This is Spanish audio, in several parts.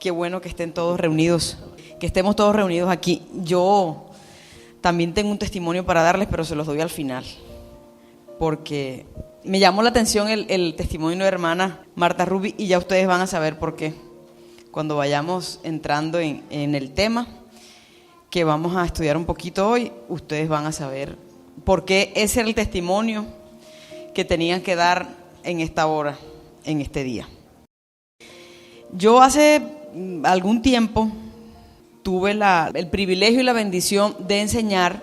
Qué bueno que estén todos reunidos, que estemos todos reunidos aquí. Yo también tengo un testimonio para darles, pero se los doy al final, porque me llamó la atención el testimonio de hermana Marta Rubi y ya ustedes van a saber por qué. Cuando vayamos entrando en el tema que vamos a estudiar un poquito hoy, ustedes van a saber por qué ese era el testimonio que tenían que dar en esta hora, en este día. Yo hace algún tiempo tuve el privilegio y la bendición de enseñar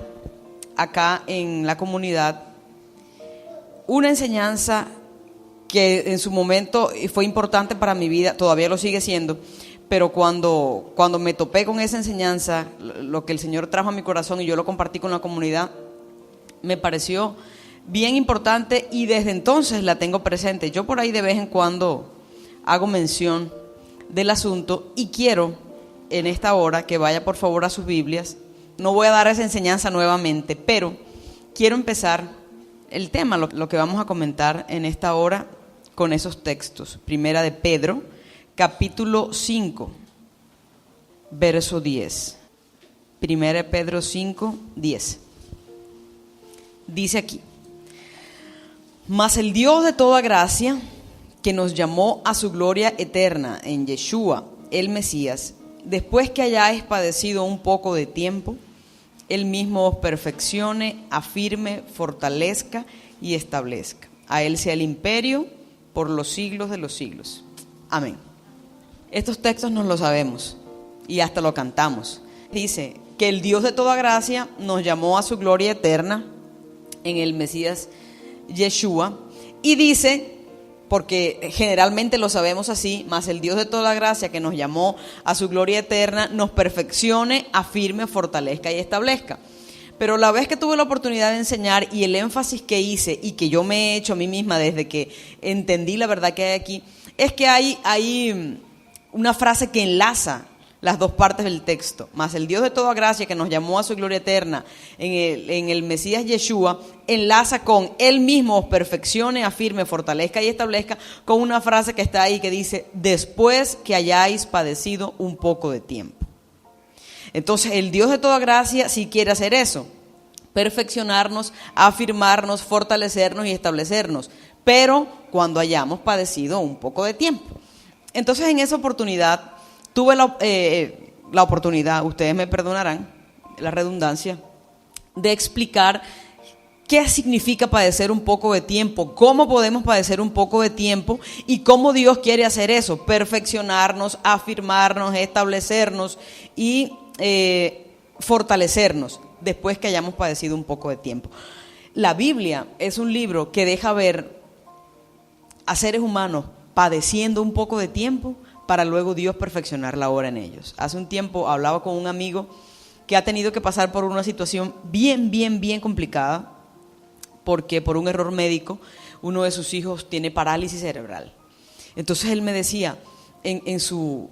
acá en la comunidad una enseñanza que en su momento fue importante para mi vida, todavía lo sigue siendo, pero cuando me topé con esa enseñanza, lo que el Señor trajo a mi corazón y yo lo compartí con la comunidad, me pareció bien importante y desde entonces la tengo presente. Yo por ahí de vez en cuando hago mención del asunto y quiero en esta hora que vaya por favor a sus Biblias. No voy a dar esa enseñanza nuevamente, pero quiero empezar el tema, lo que vamos a comentar en esta hora con esos textos. Primera de Pedro, capítulo 5, verso 10. Primera de Pedro 5, 10. Dice aquí: mas el Dios de toda gracia, que nos llamó a su gloria eterna en Yeshua, el Mesías, después que hayáis padecido un poco de tiempo, Él mismo os perfeccione, afirme, fortalezca y establezca. A Él sea el imperio por los siglos de los siglos. Amén. Estos textos nos los sabemos y hasta lo cantamos. Dice que el Dios de toda gracia nos llamó a su gloria eterna en el Mesías Yeshua, y dice, porque generalmente lo sabemos así, mas el Dios de toda la gracia que nos llamó a su gloria eterna nos perfeccione, afirme, fortalezca y establezca. Pero la vez que tuve la oportunidad de enseñar y el énfasis que hice y que yo me he hecho a mí misma desde que entendí la verdad que hay aquí, es que hay una frase que enlaza las dos partes del texto. Mas el Dios de toda gracia que nos llamó a su gloria eterna en el Mesías Yeshua, enlaza con Él mismo os perfeccione, afirme, fortalezca y establezca, con una frase que está ahí que dice: después que hayáis padecido un poco de tiempo. Entonces el Dios de toda gracia sí quiere hacer eso, perfeccionarnos, afirmarnos, fortalecernos y establecernos, pero cuando hayamos padecido un poco de tiempo. Entonces en esa oportunidad tuve la oportunidad, ustedes me perdonarán la redundancia, de explicar qué significa padecer un poco de tiempo, cómo podemos padecer un poco de tiempo y cómo Dios quiere hacer eso, perfeccionarnos, afirmarnos, establecernos y fortalecernos después que hayamos padecido un poco de tiempo. La Biblia es un libro que deja ver a seres humanos padeciendo un poco de tiempo para luego Dios perfeccionar la obra en ellos. Hace un tiempo hablaba con un amigo que ha tenido que pasar por una situación bien complicada, porque por un error médico uno de sus hijos tiene parálisis cerebral. Entonces él me decía, en su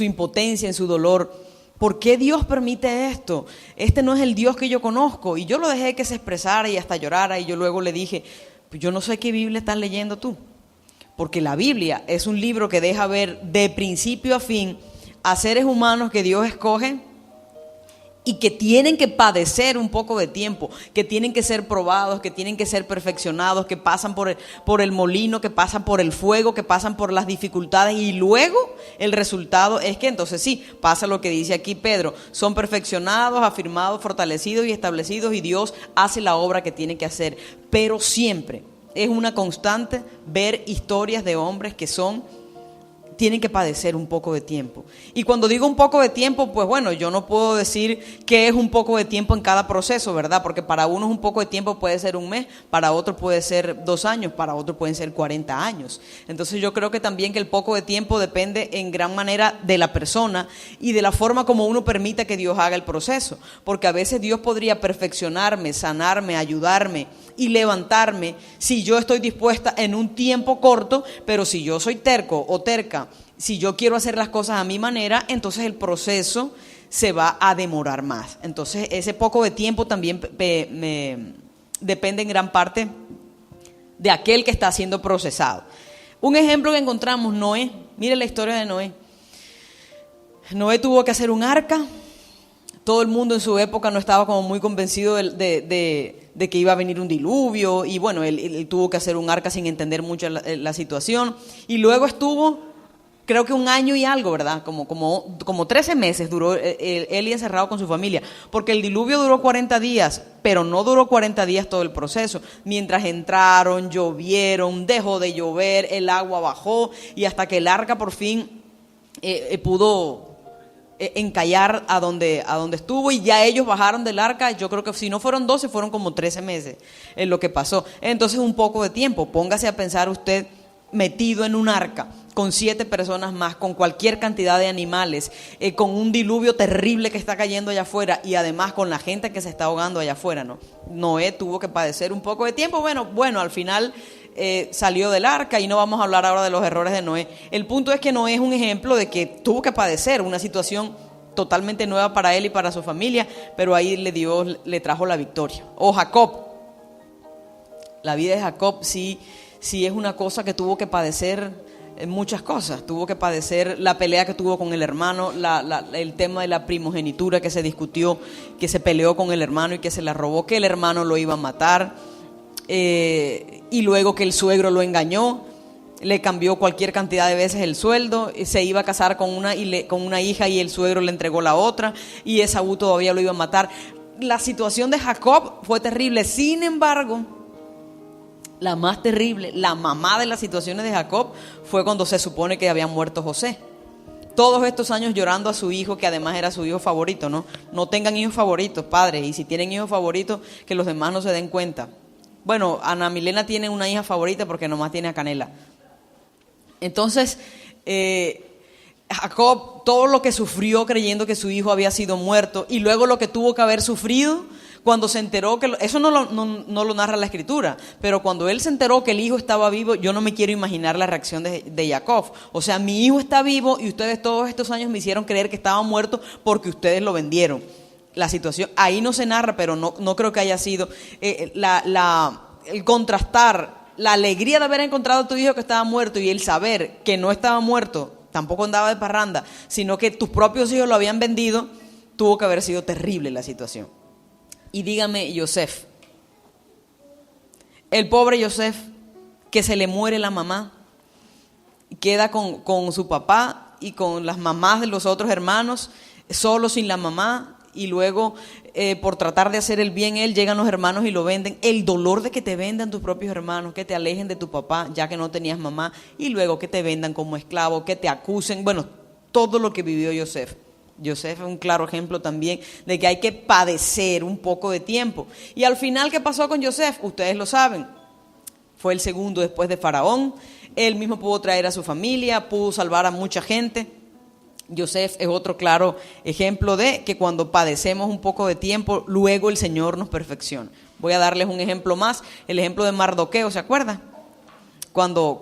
impotencia, en su dolor, ¿por qué Dios permite esto? Este no es el Dios que yo conozco. Y yo lo dejé que se expresara y hasta llorara, y yo luego le dije, pues yo no sé qué Biblia estás leyendo tú. Porque la Biblia es un libro que deja ver de principio a fin a seres humanos que Dios escoge y que tienen que padecer un poco de tiempo, que tienen que ser probados, que tienen que ser perfeccionados, que pasan por el molino, que pasan por el fuego, que pasan por las dificultades, y luego el resultado es que entonces sí, pasa lo que dice aquí Pedro, son perfeccionados, afirmados, fortalecidos y establecidos, y Dios hace la obra que tiene que hacer. Pero siempre es una constante ver historias de hombres que tienen que padecer un poco de tiempo. Y cuando digo un poco de tiempo, pues bueno, yo no puedo decir que es un poco de tiempo en cada proceso, ¿verdad? Porque para unos un poco de tiempo puede ser un mes, para otros puede ser 2 años, para otros pueden ser 40 años. Entonces yo creo que también que el poco de tiempo depende en gran manera de la persona y de la forma como uno permita que Dios haga el proceso. Porque a veces Dios podría perfeccionarme, sanarme, ayudarme y levantarme si yo estoy dispuesta en un tiempo corto, pero si yo soy terco o terca, si yo quiero hacer las cosas a mi manera, entonces el proceso se va a demorar más. Entonces ese poco de tiempo también depende en gran parte de aquel que está siendo procesado. Un ejemplo que encontramos, Noé. Mire la historia de Noé. Noé tuvo que hacer un arca. Todo el mundo en su época no estaba como muy convencido de que iba a venir un diluvio. Y bueno, él tuvo que hacer un arca sin entender mucho la situación. Y luego estuvo, creo que 1 año y algo, ¿verdad? Como 13 meses duró él encerrado con su familia. Porque el diluvio duró 40 días, pero no duró 40 días todo el proceso. Mientras entraron, llovieron, dejó de llover, el agua bajó y hasta que el arca por fin pudo encallar a donde estuvo, y ya ellos bajaron del arca. Yo creo que si no fueron 12, fueron como 13 meses en lo que pasó. Entonces un poco de tiempo. Póngase a pensar usted metido en un arca con 7 personas más, con cualquier cantidad de animales, con un diluvio terrible que está cayendo allá afuera y además con la gente que se está ahogando allá afuera, ¿no? Noé tuvo que padecer un poco de tiempo. Bueno, al final salió del arca, y no vamos a hablar ahora de los errores de Noé. El punto es que Noé es un ejemplo de que tuvo que padecer una situación totalmente nueva para él y para su familia, pero ahí Dios le trajo la victoria. O Jacob, la vida de Jacob sí es una cosa que tuvo que padecer muchas cosas. Tuvo que padecer la pelea que tuvo con el hermano, el tema de la primogenitura que se discutió, que se peleó con el hermano y que se la robó, que el hermano lo iba a matar, y luego que el suegro lo engañó, le cambió cualquier cantidad de veces el sueldo, se iba a casar con una hija y el suegro le entregó la otra, y Esaú todavía lo iba a matar. La situación de Jacob fue terrible. Sin embargo, la más terrible, la mamá de las situaciones de Jacob, fue cuando se supone que había muerto José. Todos estos años llorando a su hijo, que además era su hijo favorito, ¿no? No tengan hijos favoritos, padres, y si tienen hijos favoritos, que los demás no se den cuenta. Bueno, Ana Milena tiene una hija favorita porque nomás tiene a Canela. Entonces, Jacob, todo lo que sufrió creyendo que su hijo había sido muerto, y luego lo que tuvo que haber sufrido cuando se enteró que eso no lo narra la escritura, pero cuando él se enteró que el hijo estaba vivo, yo no me quiero imaginar la reacción de Jacob. O sea, mi hijo está vivo y ustedes todos estos años me hicieron creer que estaba muerto porque ustedes lo vendieron. La situación ahí no se narra, pero no creo que haya sido el contrastar la alegría de haber encontrado a tu hijo que estaba muerto y el saber que no estaba muerto, tampoco andaba de parranda, sino que tus propios hijos lo habían vendido. Tuvo que haber sido terrible la situación. Y dígame, Yosef, el pobre Yosef, que se le muere la mamá, queda con su papá y con las mamás de los otros hermanos, solo sin la mamá, y luego por tratar de hacer el bien llegan los hermanos y lo venden. El dolor de que te vendan tus propios hermanos, que te alejen de tu papá ya que no tenías mamá, y luego que te vendan como esclavo, que te acusen, bueno, todo lo que vivió Yosef. Yosef es un claro ejemplo también de que hay que padecer un poco de tiempo. Y al final, ¿qué pasó con Yosef? Ustedes lo saben. Fue el segundo después de Faraón. Él mismo pudo traer a su familia, pudo salvar a mucha gente. Yosef es otro claro ejemplo de que cuando padecemos un poco de tiempo, luego el Señor nos perfecciona. Voy a darles un ejemplo más, el ejemplo de Mardoqueo, ¿se acuerdan? Cuando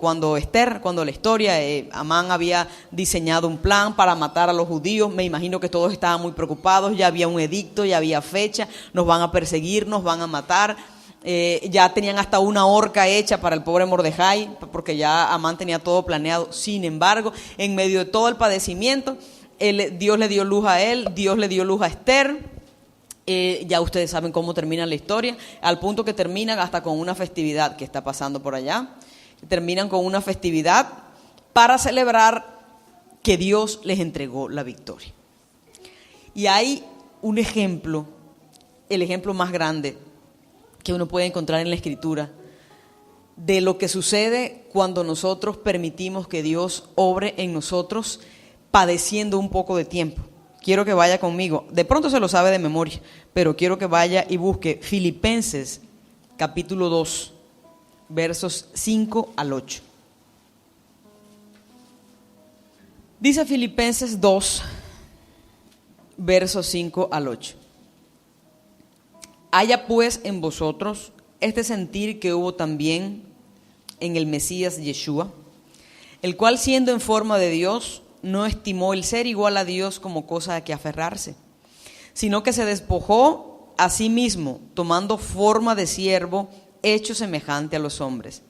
la historia, Amán había diseñado un plan para matar a los judíos. Me imagino que todos estaban muy preocupados, ya había un edicto, ya había fecha, nos van a perseguir, nos van a matar. Ya tenían hasta una horca hecha para el pobre Mordejai, porque ya Amán tenía todo planeado. Sin embargo, en medio de todo el padecimiento, Dios le dio luz a él, Dios le dio luz a Esther. Ya ustedes saben cómo termina la historia, al punto que terminan hasta con una festividad que está pasando por allá. Terminan con una festividad para celebrar que Dios les entregó la victoria. Y hay un ejemplo, el ejemplo más grande que uno puede encontrar en la Escritura, de lo que sucede cuando nosotros permitimos que Dios obre en nosotros padeciendo un poco de tiempo. Quiero que vaya conmigo, de pronto se lo sabe de memoria, pero quiero que vaya y busque Filipenses capítulo 2, versos 5 al 8. Dice Filipenses 2, versos 5 al 8. Haya pues en vosotros este sentir que hubo también en el Mesías Yeshua, el cual siendo en forma de Dios, no estimó el ser igual a Dios como cosa a que aferrarse, sino que se despojó a sí mismo, tomando forma de siervo, hecho semejante a los hombres,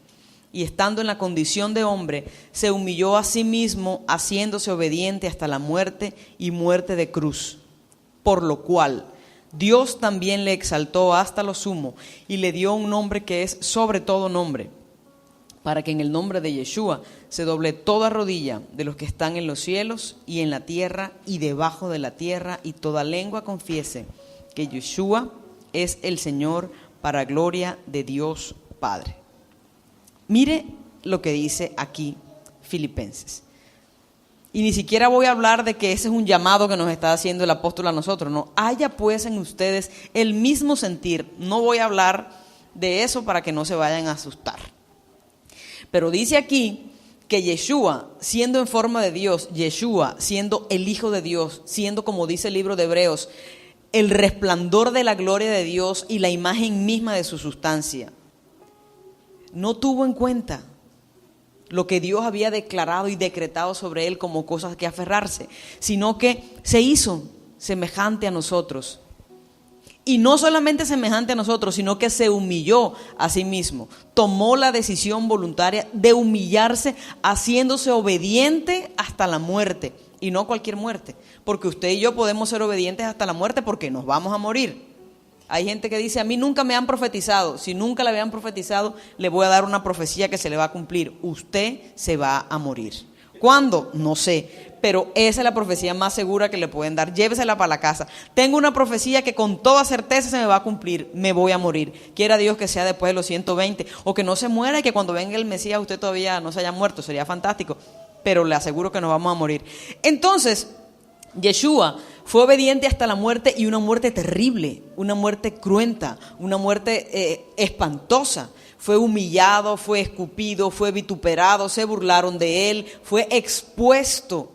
y estando en la condición de hombre, se humilló a sí mismo, haciéndose obediente hasta la muerte y muerte de cruz. Por lo cual Dios también le exaltó hasta lo sumo y le dio un nombre que es sobre todo nombre, para que en el nombre de Yeshua se doble toda rodilla de los que están en los cielos y en la tierra y debajo de la tierra, y toda lengua confiese que Yeshua es el Señor, para gloria de Dios Padre. Mire lo que dice aquí Filipenses. Y ni siquiera voy a hablar de que ese es un llamado que nos está haciendo el apóstol a nosotros. No, haya pues en ustedes el mismo sentir. No voy a hablar de eso para que no se vayan a asustar. Pero dice aquí que Yeshua, siendo en forma de Dios, Yeshua, siendo el Hijo de Dios, siendo, como dice el libro de Hebreos, el resplandor de la gloria de Dios y la imagen misma de su sustancia, no tuvo en cuenta lo que Dios había declarado y decretado sobre él como cosas que aferrarse, sino que se hizo semejante a nosotros. Y no solamente semejante a nosotros, sino que se humilló a sí mismo. Tomó la decisión voluntaria de humillarse, haciéndose obediente hasta la muerte. Y no cualquier muerte, porque usted y yo podemos ser obedientes hasta la muerte porque nos vamos a morir. Hay gente que dice, a mí nunca me han profetizado. Si nunca le habían profetizado, le voy a dar una profecía que se le va a cumplir. Usted se va a morir. ¿Cuándo? No sé, pero esa es la profecía más segura que le pueden dar. Llévesela para la casa. Tengo una profecía que con toda certeza se me va a cumplir. Me voy a morir. Quiera Dios que sea después de los 120, o que no se muera y que cuando venga el Mesías usted todavía no se haya muerto. Sería fantástico, pero le aseguro que nos vamos a morir. Entonces, Yeshua fue obediente hasta la muerte, y una muerte terrible, una muerte cruenta, una muerte espantosa. Fue humillado, fue escupido, fue vituperado, se burlaron de él, fue expuesto.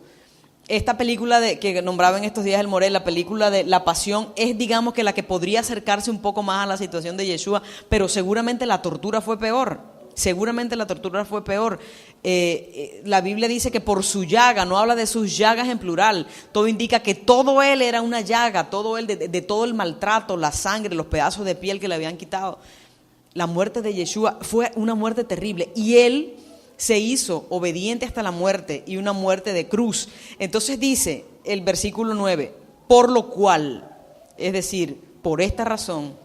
Esta película que nombraba en estos días el Morel, la película de La Pasión, es, digamos, que la que podría acercarse un poco más a la situación de Yeshua, pero seguramente la tortura fue peor. Seguramente la tortura fue peor. La Biblia dice que por su llaga, no habla de sus llagas en plural, todo indica que todo él era una llaga, todo él, de todo el maltrato, la sangre, los pedazos de piel que le habían quitado. La muerte de Yeshua fue una muerte terrible, y él se hizo obediente hasta la muerte, y una muerte de cruz. Entonces dice el versículo 9, por lo cual, es decir, por esta razón,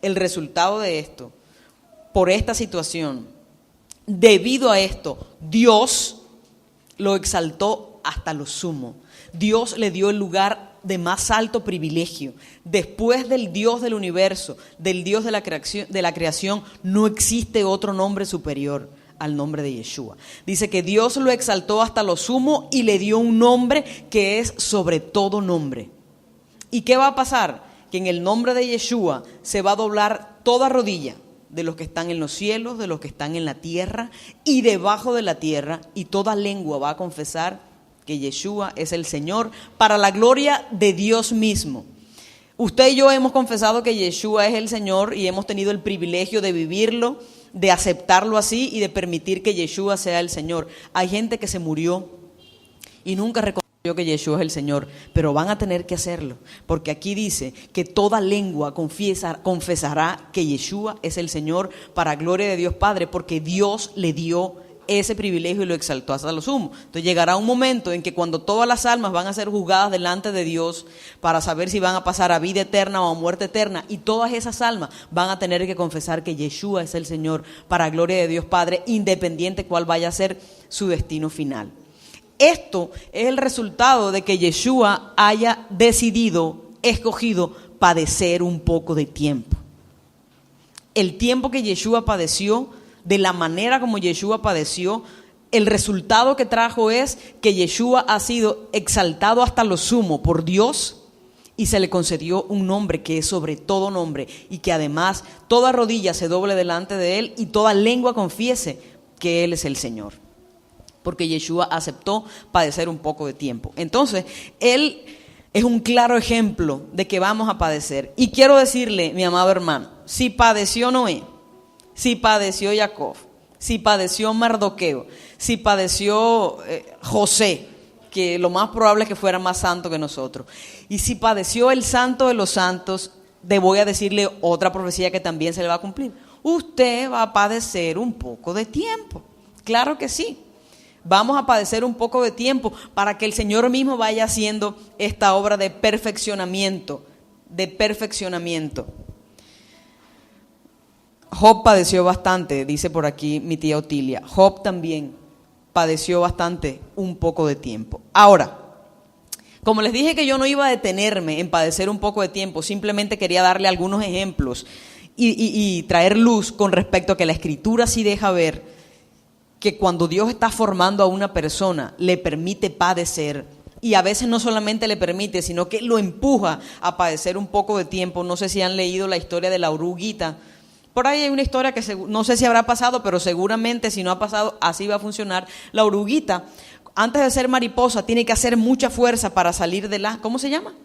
el resultado de esto, por esta situación, debido a esto, Dios lo exaltó hasta lo sumo. Dios le dio el lugar de más alto privilegio. Después del Dios del universo, del Dios de la creación, no existe otro nombre superior al nombre de Yeshua. Dice que Dios lo exaltó hasta lo sumo y le dio un nombre que es sobre todo nombre. ¿Y qué va a pasar? Que en el nombre de Yeshua se va a doblar toda rodilla de los que están en los cielos, de los que están en la tierra y debajo de la tierra, y toda lengua va a confesar que Yeshua es el Señor, para la gloria de Dios mismo. Usted y yo hemos confesado que Yeshua es el Señor y hemos tenido el privilegio de vivirlo, de aceptarlo así y de permitir que Yeshua sea el Señor. Hay gente que se murió y nunca reconoció que Yeshua es el Señor, pero van a tener que hacerlo, porque aquí dice que toda lengua confesará que Yeshua es el Señor, para gloria de Dios Padre, porque Dios le dio ese privilegio y lo exaltó hasta lo sumo. Entonces llegará un momento en que cuando todas las almas van a ser juzgadas delante de Dios para saber si van a pasar a vida eterna o a muerte eterna, y todas esas almas van a tener que confesar que Yeshua es el Señor, para gloria de Dios Padre, independiente cuál vaya a ser su destino final. Esto es el resultado de que Yeshua haya decidido, escogido padecer un poco de tiempo. El tiempo que Yeshua padeció, de la manera como Yeshua padeció, el resultado que trajo es que Yeshua ha sido exaltado hasta lo sumo por Dios, y se le concedió un nombre que es sobre todo nombre, y que además toda rodilla se doble delante de él y toda lengua confiese que él es el Señor, porque Yeshua aceptó padecer un poco de tiempo. Entonces, él es un claro ejemplo de que vamos a padecer. Y quiero decirle, mi amado hermano, si padeció Noé, si padeció Jacob, si padeció Mardoqueo, si padeció José, que lo más probable es que fuera más santo que nosotros, y si padeció el santo de los santos, voy a decirle otra profecía que también se le va a cumplir. usted va a padecer un poco de tiempo. Claro que sí. Vamos a padecer un poco de tiempo para que el Señor mismo vaya haciendo esta obra de perfeccionamiento, Job padeció bastante, dice por aquí mi tía Otilia. Job también padeció bastante un poco de tiempo. Ahora, como les dije que yo no iba a detenerme en padecer un poco de tiempo, simplemente quería darle algunos ejemplos y traer luz con respecto a que la Escritura sí deja ver que cuando Dios está formando a una persona, le permite padecer, y a veces no solamente le permite, sino que lo empuja a padecer un poco de tiempo. No sé si han leído la historia de la oruguita. Por ahí hay una historia que no sé si habrá pasado, pero seguramente si no ha pasado, así va a funcionar. La oruguita, antes de ser mariposa, tiene que hacer mucha fuerza para salir de la, ¿cómo se llama?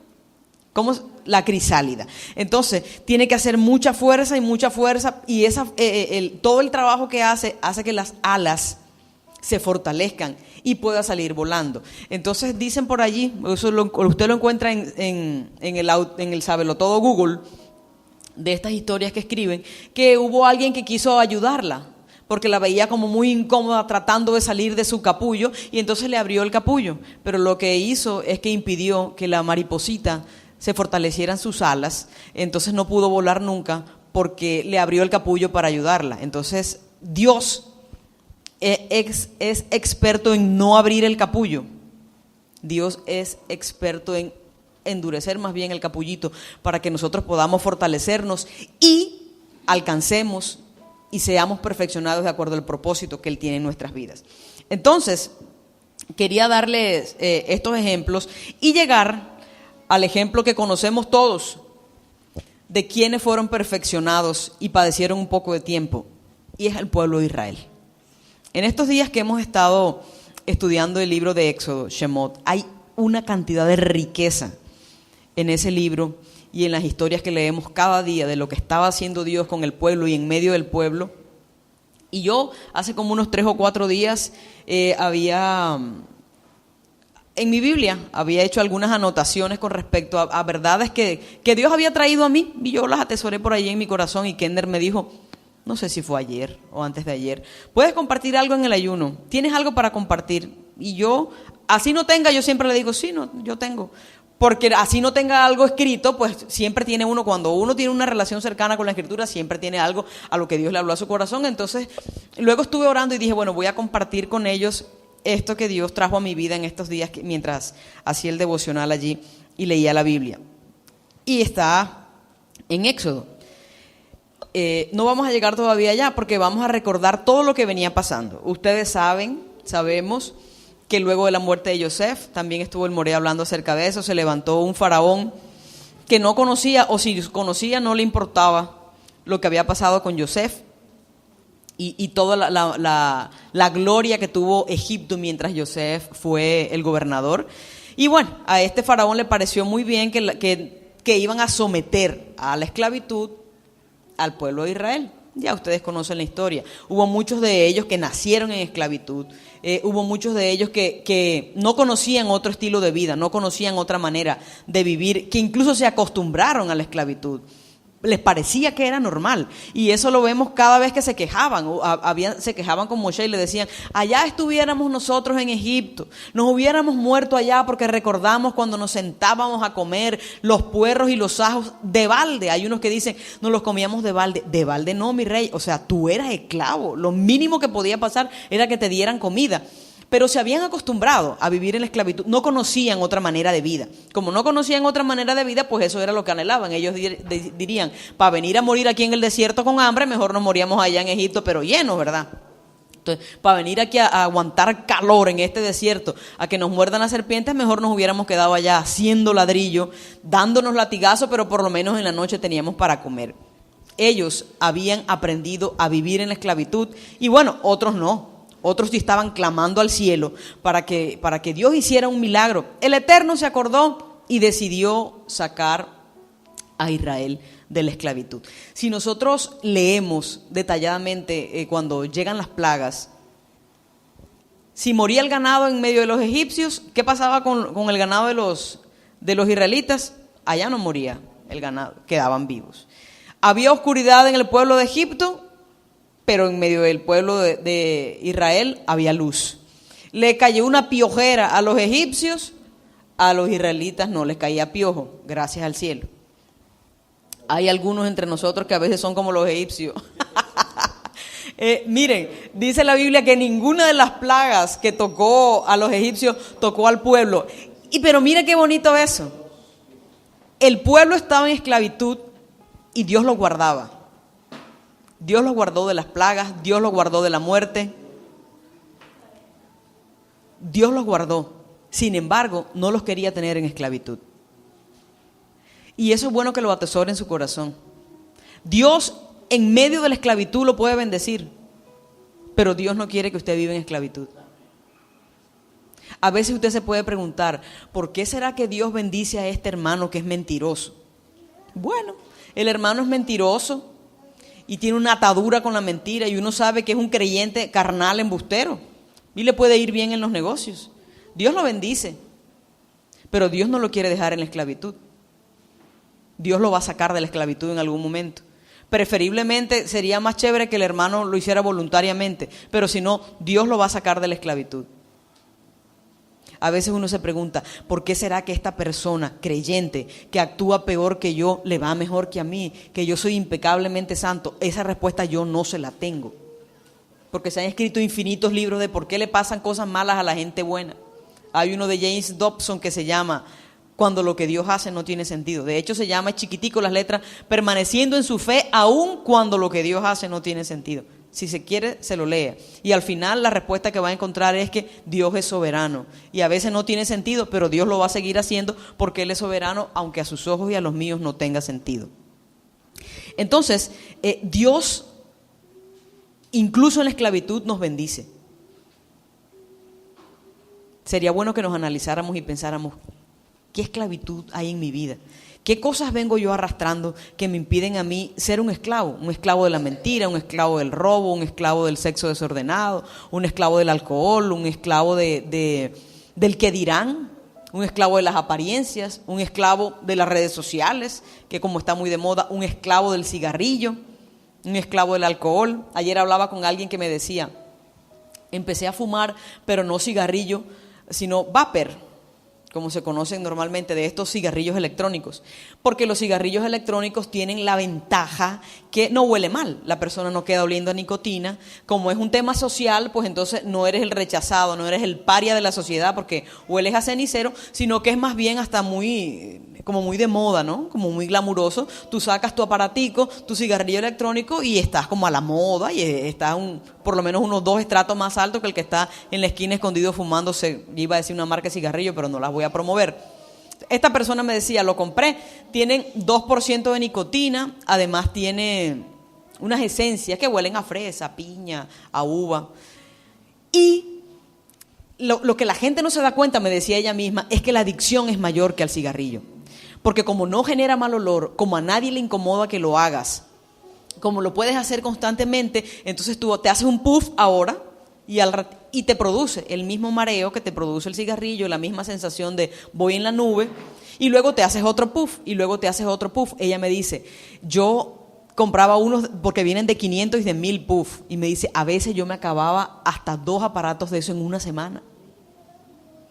La crisálida. Entonces, tiene que hacer mucha fuerza, y todo el trabajo que hace que las alas se fortalezcan y pueda salir volando. Entonces, dicen por allí, usted lo encuentra en el Sabelotodo Google, de estas historias que escriben, que hubo alguien que quiso ayudarla, porque la veía como muy incómoda tratando de salir de su capullo, y entonces le abrió el capullo. Pero lo que hizo es que impidió que la mariposita se fortalecieran sus alas, entonces no pudo volar nunca porque le abrió el capullo para ayudarla. Entonces Dios es experto en no abrir el capullo. Dios es experto en endurecer más bien el capullito para que nosotros podamos fortalecernos y alcancemos y seamos perfeccionados de acuerdo al propósito que Él tiene en nuestras vidas. Entonces, quería darles estos ejemplos y llegar al ejemplo que conocemos todos de quienes fueron perfeccionados y padecieron un poco de tiempo, y es el pueblo de Israel. En estos días que hemos estado estudiando el libro de Éxodo, Shemot, hay una cantidad de riqueza en ese libro y en las historias que leemos cada día de lo que estaba haciendo Dios con el pueblo y en medio del pueblo. Y yo hace como unos 3 o 4 días en mi Biblia había hecho algunas anotaciones con respecto a verdades que Dios había traído a mí, y yo las atesoré por allí en mi corazón, y Kender me dijo, no sé si fue ayer o antes de ayer, ¿puedes compartir algo en el ayuno? ¿Tienes algo para compartir? Y yo, así no tenga, yo siempre le digo, sí, no, yo tengo. Porque así no tenga algo escrito, pues siempre tiene uno, cuando uno tiene una relación cercana con la Escritura, siempre tiene algo a lo que Dios le habló a su corazón. Entonces, luego estuve orando y dije, bueno, voy a compartir con ellos esto que Dios trajo a mi vida en estos días mientras hacía el devocional allí y leía la Biblia. Y está en Éxodo. No vamos a llegar todavía allá porque vamos a recordar todo lo que venía pasando. Ustedes sabemos que luego de la muerte de Yosef, también estuvo el Moré hablando acerca de eso, se levantó un faraón que no conocía, o si conocía no le importaba lo que había pasado con Yosef y toda la gloria que tuvo Egipto mientras Yosef fue el gobernador. Y bueno, a este faraón le pareció muy bien que iban a someter a la esclavitud al pueblo de Israel. Ya ustedes conocen la historia. Hubo muchos de ellos que nacieron en esclavitud. Hubo muchos de ellos que no conocían otro estilo de vida, no conocían otra manera de vivir, que incluso se acostumbraron a la esclavitud. Les parecía que era normal, y eso lo vemos cada vez que se quejaban. Se quejaban con Moshe y le decían, allá estuviéramos nosotros en Egipto, nos hubiéramos muerto allá porque recordamos cuando nos sentábamos a comer los puerros y los ajos de balde. Hay unos que dicen, nos los comíamos de balde no, mi rey, o sea, tú eras esclavo, lo mínimo que podía pasar era que te dieran comida. Pero se habían acostumbrado a vivir en la esclavitud, no conocían otra manera de vida. Como no conocían otra manera de vida, pues eso era lo que anhelaban. Ellos dirían, para venir a morir aquí en el desierto con hambre, mejor nos moríamos allá en Egipto, pero llenos, ¿verdad? Entonces, para venir aquí a aguantar calor en este desierto, a que nos muerdan las serpientes, mejor nos hubiéramos quedado allá haciendo ladrillo, dándonos latigazos, pero por lo menos en la noche teníamos para comer. Ellos habían aprendido a vivir en la esclavitud, y bueno, otros no. Otros sí estaban clamando al cielo para que Dios hiciera un milagro. El Eterno se acordó y decidió sacar a Israel de la esclavitud. Si nosotros leemos detalladamente cuando llegan las plagas, si moría el ganado en medio de los egipcios, ¿qué pasaba con el ganado de los israelitas? Allá no moría el ganado, quedaban vivos. Había oscuridad en el pueblo de Egipto, pero en medio del pueblo de Israel había luz. Le cayó una piojera a los egipcios, a los israelitas no les caía piojo, gracias al cielo. Hay algunos entre nosotros que a veces son como los egipcios. Miren, dice la Biblia que ninguna de las plagas que tocó a los egipcios tocó al pueblo. Pero mire qué bonito eso. El pueblo estaba en esclavitud y Dios los guardaba. Dios los guardó de las plagas, Dios los guardó de la muerte. Dios los guardó. Sin embargo, no los quería tener en esclavitud. Y eso es bueno que lo atesore en su corazón. Dios en medio de la esclavitud lo puede bendecir, pero Dios no quiere que usted viva en esclavitud. A veces usted se puede preguntar, ¿por qué será que Dios bendice a este hermano que es mentiroso? Bueno, el hermano es mentiroso y tiene una atadura con la mentira y uno sabe que es un creyente carnal embustero y le puede ir bien en los negocios. Dios lo bendice, pero Dios no lo quiere dejar en la esclavitud. Dios lo va a sacar de la esclavitud en algún momento. Preferiblemente sería más chévere que el hermano lo hiciera voluntariamente, pero si no, Dios lo va a sacar de la esclavitud. A veces uno se pregunta, ¿por qué será que esta persona creyente que actúa peor que yo le va mejor que a mí, que yo soy impecablemente santo? Esa respuesta yo no se la tengo, porque se han escrito infinitos libros de por qué le pasan cosas malas a la gente buena. Hay uno de James Dobson que se llama Cuando lo que Dios hace no tiene sentido. De hecho se llama, chiquitico las letras, permaneciendo en su fe aun cuando lo que Dios hace no tiene sentido. Si se quiere, se lo lea. Y al final la respuesta que va a encontrar es que Dios es soberano. Y a veces no tiene sentido, pero Dios lo va a seguir haciendo porque Él es soberano, aunque a sus ojos y a los míos no tenga sentido. Entonces, Dios, incluso en la esclavitud, nos bendice. Sería bueno que nos analizáramos y pensáramos, ¿qué esclavitud hay en mi vida? ¿Qué cosas vengo yo arrastrando que me impiden a mí ser un esclavo? Un esclavo de la mentira, un esclavo del robo, un esclavo del sexo desordenado, un esclavo del alcohol, un esclavo del que dirán, un esclavo de las apariencias, un esclavo de las redes sociales, que como está muy de moda, un esclavo del cigarrillo, un esclavo del alcohol. Ayer hablaba con alguien que me decía, empecé a fumar, pero no cigarrillo, sino vapor, como se conocen normalmente, de estos cigarrillos electrónicos, porque los cigarrillos electrónicos tienen la ventaja que no huele mal, la persona no queda oliendo a nicotina. Como es un tema social, pues entonces no eres el rechazado, no eres el paria de la sociedad porque hueles a cenicero, sino que es más bien hasta muy de moda, ¿no? Como muy glamuroso. Tú sacas tu aparatico, tu cigarrillo electrónico y estás como a la moda y estás por lo menos unos 2 estratos más alto que el que está en la esquina escondido fumándose. Iba a decir una marca de cigarrillo, pero no las voy a promover. Esta persona me decía, lo compré, tienen 2% de nicotina, además tiene unas esencias que huelen a fresa, a piña, a uva. Y lo que la gente no se da cuenta, me decía ella misma, es que la adicción es mayor que al cigarrillo. Porque como no genera mal olor, como a nadie le incomoda que lo hagas, como lo puedes hacer constantemente, entonces tú te haces un puff ahora y te produce el mismo mareo que te produce el cigarrillo, la misma sensación de voy en la nube, y luego te haces otro puff, y luego te haces otro puff. Ella me dice, yo compraba unos porque vienen de 500 y de 1000 puff, y me dice, a veces yo me acababa hasta 2 aparatos de eso en una semana.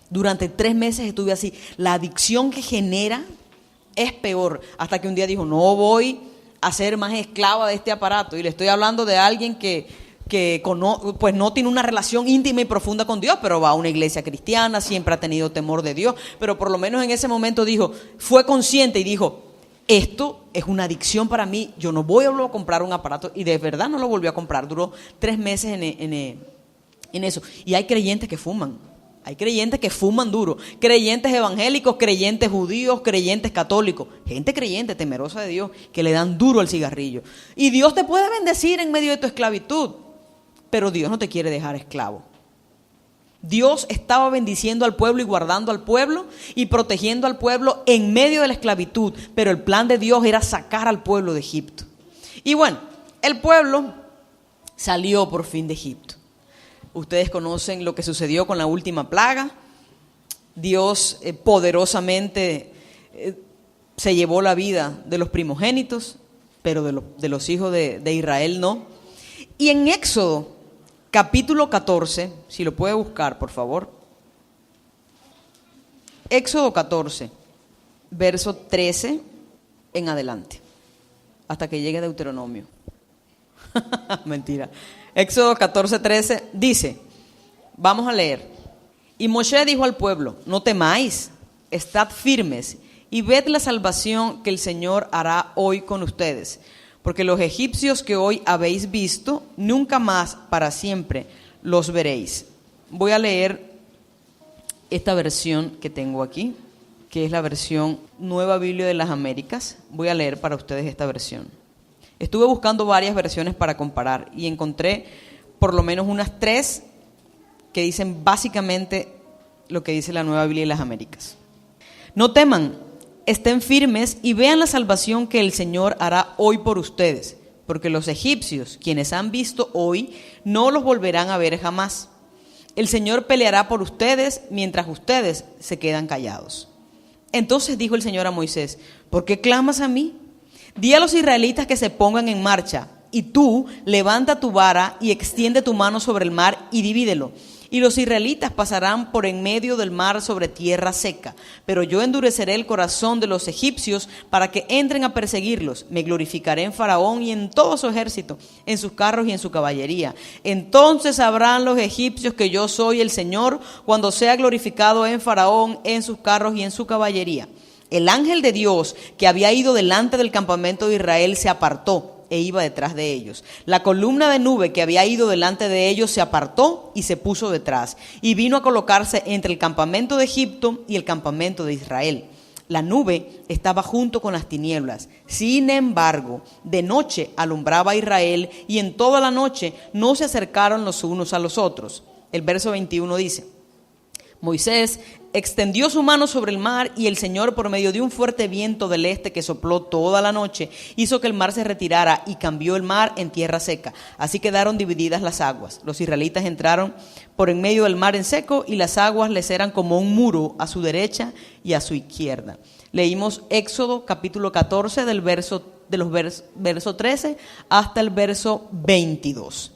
Durante 3 meses estuve así. La adicción que genera es peor, hasta que un día dijo, no voy a ser más esclava de este aparato. Y le estoy hablando de alguien que pues no tiene una relación íntima y profunda con Dios, pero va a una iglesia cristiana, siempre ha tenido temor de Dios, pero por lo menos en ese momento fue consciente y dijo, esto es una adicción para mí, yo no voy a volver a comprar un aparato, y de verdad no lo volvió a comprar. Duró 3 meses en eso. Y hay creyentes que fuman. Hay creyentes que fuman duro, creyentes evangélicos, creyentes judíos, creyentes católicos, gente creyente, temerosa de Dios, que le dan duro al cigarrillo. Y Dios te puede bendecir en medio de tu esclavitud, pero Dios no te quiere dejar esclavo. Dios estaba bendiciendo al pueblo y guardando al pueblo y protegiendo al pueblo en medio de la esclavitud, pero el plan de Dios era sacar al pueblo de Egipto. Y bueno, el pueblo salió por fin de Egipto. Ustedes conocen lo que sucedió con la última plaga. Dios poderosamente se llevó la vida de los primogénitos, pero de los hijos de Israel no. Y en Éxodo, capítulo 14, si lo puede buscar, por favor. Éxodo 14, verso 13 en adelante, hasta que llegue Deuteronomio. Mentira. Éxodo 14, 13 dice, vamos a leer. Y Moshe dijo al pueblo, no temáis, estad firmes y ved la salvación que el Señor hará hoy con ustedes. Porque los egipcios que hoy habéis visto, nunca más para siempre los veréis. Voy a leer esta versión que tengo aquí, que es la versión Nueva Biblia de las Américas. Voy a leer para ustedes esta versión. Estuve buscando varias versiones para comparar y encontré por lo menos unas 3 que dicen básicamente lo que dice la Nueva Biblia de las Américas. No teman, estén firmes y vean la salvación que el Señor hará hoy por ustedes, porque los egipcios, quienes han visto hoy, no los volverán a ver jamás. El Señor peleará por ustedes mientras ustedes se quedan callados. Entonces dijo el Señor a Moisés, ¿por qué clamas a mí? Di a los israelitas que se pongan en marcha, y tú levanta tu vara y extiende tu mano sobre el mar y divídelo. Y los israelitas pasarán por en medio del mar sobre tierra seca. Pero yo endureceré el corazón de los egipcios para que entren a perseguirlos. Me glorificaré en Faraón y en todo su ejército, en sus carros y en su caballería. Entonces sabrán los egipcios que yo soy el Señor, cuando sea glorificado en Faraón, en sus carros y en su caballería. El ángel de Dios que había ido delante del campamento de Israel se apartó e iba detrás de ellos. La columna de nube que había ido delante de ellos se apartó y se puso detrás, y vino a colocarse entre el campamento de Egipto y el campamento de Israel. La nube estaba junto con las tinieblas. Sin embargo, de noche alumbraba a Israel, y en toda la noche no se acercaron los unos a los otros. El verso 21 dice, Moisés extendió su mano sobre el mar, y el Señor, por medio de un fuerte viento del este que sopló toda la noche, hizo que el mar se retirara y cambió el mar en tierra seca. Así quedaron divididas las aguas. Los israelitas entraron por en medio del mar en seco, y las aguas les eran como un muro a su derecha y a su izquierda. Leímos Éxodo capítulo 14 verso 13 hasta el verso 22.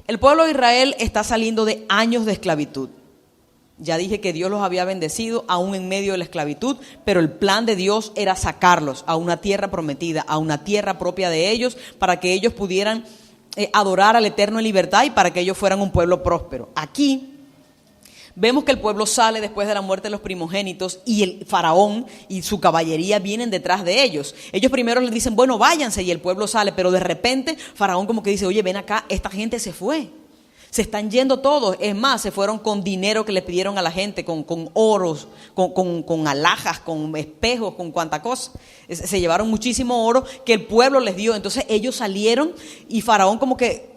El pueblo de Israel está saliendo de años de esclavitud. Ya dije que Dios los había bendecido aún en medio de la esclavitud, pero el plan de Dios era sacarlos a una tierra prometida, a una tierra propia de ellos, para que ellos pudieran adorar al Eterno en libertad y para que ellos fueran un pueblo próspero. Aquí vemos que el pueblo sale después de la muerte de los primogénitos, y el faraón y su caballería vienen detrás de ellos. Ellos primero les dicen, bueno, váyanse, y el pueblo sale, pero de repente faraón como que dice, oye, ven acá, esta gente se fue. Se están yendo todos. Es más, se fueron con dinero que le pidieron a la gente, con oros, con alhajas, con espejos, con cuanta cosa. Se llevaron muchísimo oro que el pueblo les dio. Entonces ellos salieron, y faraón como que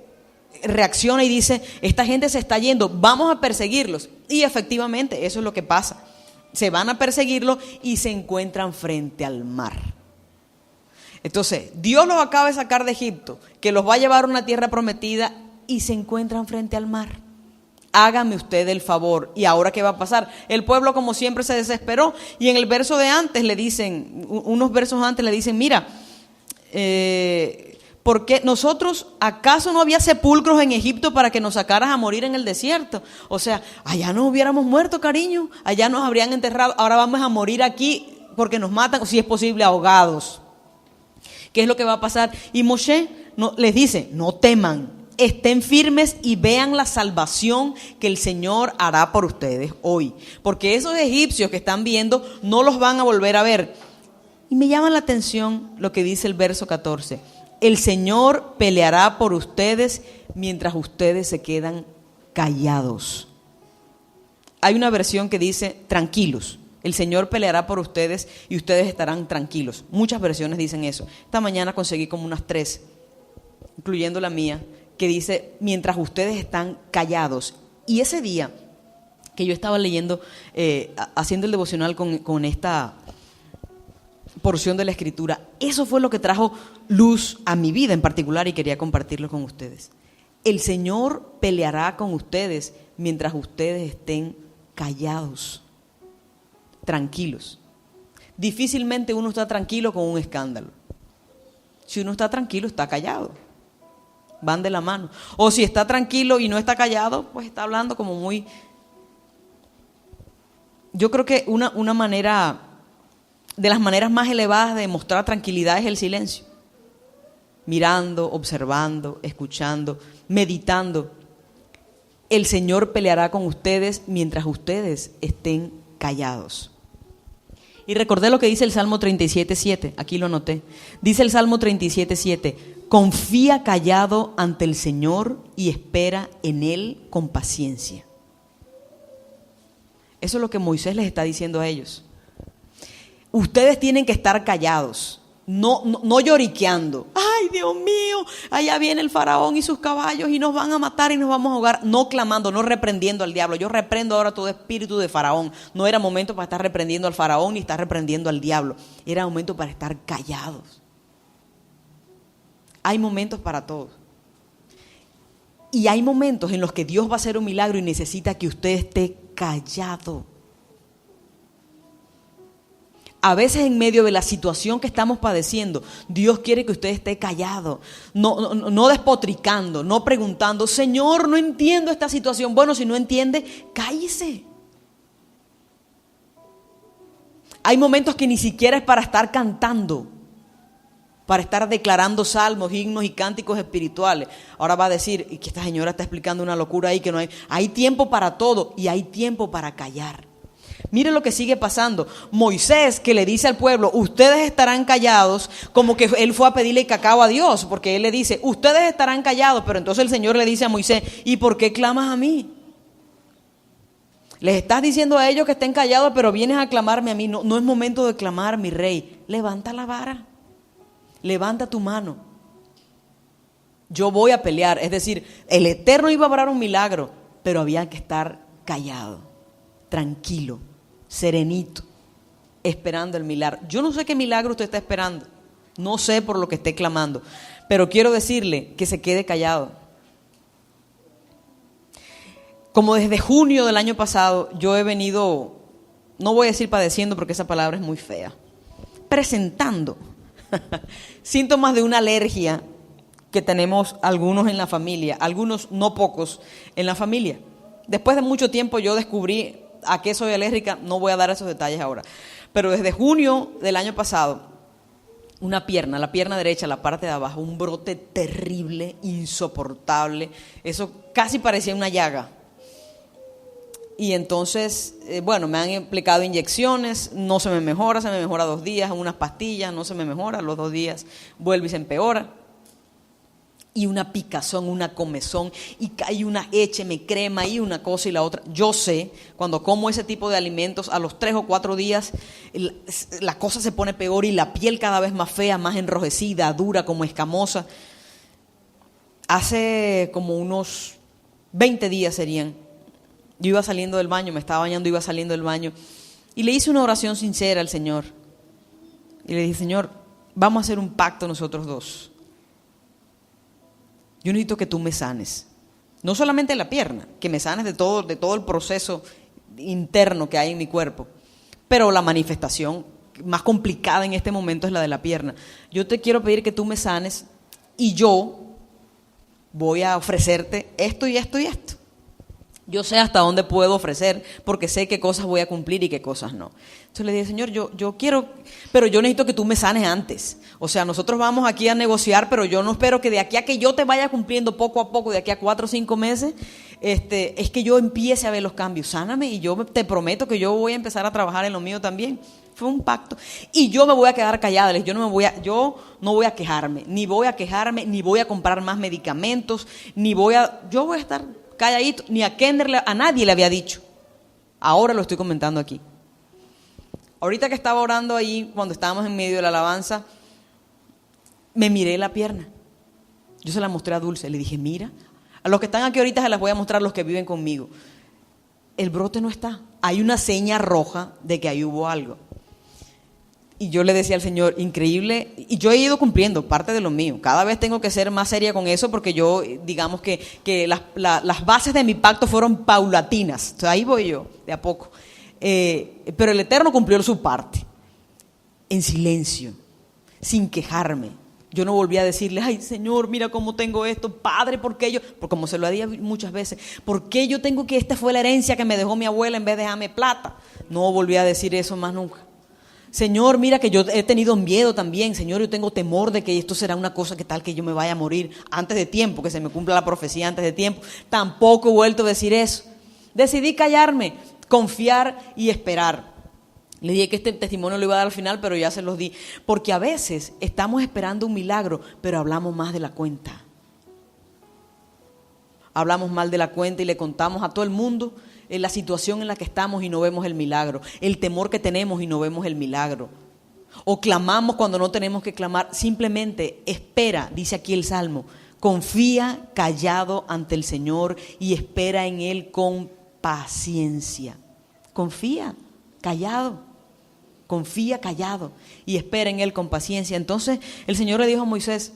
reacciona y dice, esta gente se está yendo, vamos a perseguirlos. Y efectivamente eso es lo que pasa. Se van a perseguirlos y se encuentran frente al mar. Entonces Dios los acaba de sacar de Egipto, que los va a llevar a una tierra prometida, y se encuentran frente al mar. Hágame usted el favor. ¿Y ahora qué va a pasar? El pueblo, como siempre, se desesperó, y en el verso de antes le dicen, unos versos antes le dicen, mira, porque nosotros, ¿acaso no había sepulcros en Egipto para que nos sacaras a morir en el desierto? O sea, allá nos hubiéramos muerto, cariño, allá nos habrían enterrado, ahora vamos a morir aquí porque nos matan, o si es posible, ahogados. ¿Qué es lo que va a pasar? Y Moshe les dice, no teman, estén firmes y vean la salvación que el Señor hará por ustedes hoy. Porque esos egipcios que están viendo no los van a volver a ver. Y me llama la atención lo que dice el verso 14. El Señor peleará por ustedes mientras ustedes se quedan callados. Hay una versión que dice tranquilos. El Señor peleará por ustedes y ustedes estarán tranquilos. Muchas versiones dicen eso. Esta mañana conseguí como unas 3, incluyendo la mía, que dice mientras ustedes están callados. Y ese día que yo estaba leyendo, haciendo el devocional con esta porción de la Escritura, eso fue lo que trajo luz a mi vida en particular, y quería compartirlo con ustedes. El Señor peleará con ustedes mientras ustedes estén callados, tranquilos. Difícilmente uno está tranquilo con un escándalo. Si uno está tranquilo, está callado. van de la mano. O si está tranquilo y no está callado, pues está hablando como muy... Yo creo que una manera, de las maneras más elevadas de mostrar tranquilidad es el silencio. Mirando, observando, escuchando, meditando. El Señor peleará con ustedes mientras ustedes estén callados. Y recordé lo que dice el Salmo 37:7, aquí lo anoté. Dice el Salmo 37:7, confía callado ante el Señor y espera en Él con paciencia. Eso es lo que Moisés les está diciendo a ellos. Ustedes tienen que estar callados, no lloriqueando. ¡Ay, Dios mío! Allá viene el faraón y sus caballos y nos van a matar y nos vamos a ahogar. No clamando, no reprendiendo al diablo. Yo reprendo ahora todo espíritu de faraón. No era momento para estar reprendiendo al faraón ni estar reprendiendo al diablo. Era momento para estar callados. Hay momentos para todos. Y hay momentos en los que Dios va a hacer un milagro y necesita que usted esté callado. A veces en medio de la situación que estamos padeciendo, Dios quiere que usted esté callado, no despotricando, no preguntando, Señor, no entiendo esta situación. Bueno, si no entiende, cállese. Hay momentos que ni siquiera es para estar cantando, para estar declarando salmos, himnos y cánticos espirituales. Ahora va a decir, y que esta señora está explicando una locura ahí, que no hay. Hay tiempo para todo y hay tiempo para callar. Mire lo que sigue pasando. Moisés, que le dice al pueblo, ustedes estarán callados, como que él fue a pedirle cacao a Dios, porque él le dice, ustedes estarán callados, pero entonces el Señor le dice a Moisés, ¿y por qué clamas a mí? Les estás diciendo a ellos que estén callados, pero vienes a clamarme a mí. No es momento de clamar, mi rey. Levanta la vara, levanta tu mano. Yo voy a pelear. Es decir, el Eterno iba a obrar un milagro, pero había que estar callado, tranquilo, serenito, esperando el milagro. Yo no sé qué milagro usted está esperando, no sé por lo que esté clamando, pero quiero decirle que se quede callado. Como desde junio del año pasado yo he venido, no voy a decir padeciendo porque esa palabra es muy fea, presentando síntomas de una alergia que tenemos algunos en la familia, algunos no pocos en la familia. Después de mucho tiempo yo descubrí a qué soy alérgica, no voy a dar esos detalles ahora. Pero desde junio del año pasado, una pierna, la pierna derecha, la parte de abajo, un brote terrible, insoportable. Eso casi parecía una llaga. Y entonces, bueno, me han aplicado inyecciones, no se me mejora 2 días, unas pastillas, no se me mejora, a los 2 días vuelve y se empeora. Y una picazón, una comezón, y hay una écheme crema y una cosa y la otra. Yo sé, cuando como ese tipo de alimentos, a los 3 o 4 días, la cosa se pone peor y la piel cada vez más fea, más enrojecida, dura, como escamosa. Hace como unos 20 días serían, yo iba saliendo del baño, me estaba bañando, iba saliendo del baño, y le hice una oración sincera al Señor. Y le dije, Señor, vamos a hacer un pacto nosotros dos. Yo necesito que tú me sanes, no solamente la pierna, que me sanes de todo el proceso interno que hay en mi cuerpo, pero la manifestación más complicada en este momento es la de la pierna. Yo te quiero pedir que tú me sanes y yo voy a ofrecerte esto y esto y esto. Yo sé hasta dónde puedo ofrecer porque sé qué cosas voy a cumplir y qué cosas no. Entonces le dije, Señor, yo quiero, pero yo necesito que tú me sanes antes. O sea, nosotros vamos aquí a negociar, pero yo no espero que de aquí a que yo te vaya cumpliendo poco a poco, de aquí a 4 o 5 meses, es que yo empiece a ver los cambios. Sáname y yo te prometo que yo voy a empezar a trabajar en lo mío también. Fue un pacto. Y yo me voy a quedar callada. Yo no voy a quejarme, ni voy a comprar más medicamentos, yo voy a estar calladito. Ni a Kender, a nadie le había dicho. Ahora lo estoy comentando aquí. Ahorita que estaba orando ahí, cuando estábamos en medio de la alabanza, me miré la pierna. Yo se la mostré a Dulce. Le dije, mira, a los que están aquí ahorita se las voy a mostrar, los que viven conmigo. El brote no está. Hay una seña roja de que ahí hubo algo. Y yo le decía al Señor, increíble, y yo he ido cumpliendo parte de lo mío. Cada vez tengo que ser más seria con eso porque yo, digamos que las bases de mi pacto fueron paulatinas. Entonces ahí voy yo, de a poco. Pero el Eterno cumplió su parte, en silencio, sin quejarme, Yo no volví a decirle, ay Señor, mira cómo tengo esto, Padre, ¿por qué yo? Porque como se lo había muchas veces, ¿por qué yo tengo que esta fue la herencia que me dejó mi abuela en vez de dejarme plata? No volví a decir eso más nunca. Señor, mira que yo he tenido miedo también, Señor, yo tengo temor de que esto será una cosa que tal que yo me vaya a morir antes de tiempo, que se me cumpla la profecía antes de tiempo. Tampoco he vuelto a decir eso. Decidí callarme, confiar y esperar. Le dije que este testimonio lo iba a dar al final, pero ya se los di. Porque a veces estamos esperando un milagro, pero hablamos más de la cuenta. Hablamos mal de la cuenta y le contamos a todo el mundo la situación en la que estamos y no vemos el milagro. El temor que tenemos y no vemos el milagro. O clamamos cuando no tenemos que clamar. Simplemente espera, dice aquí el Salmo. Confía callado ante el Señor y espera en Él con paciencia. Confía callado. Confía callado y espera en Él con paciencia. Entonces el Señor le dijo a Moisés,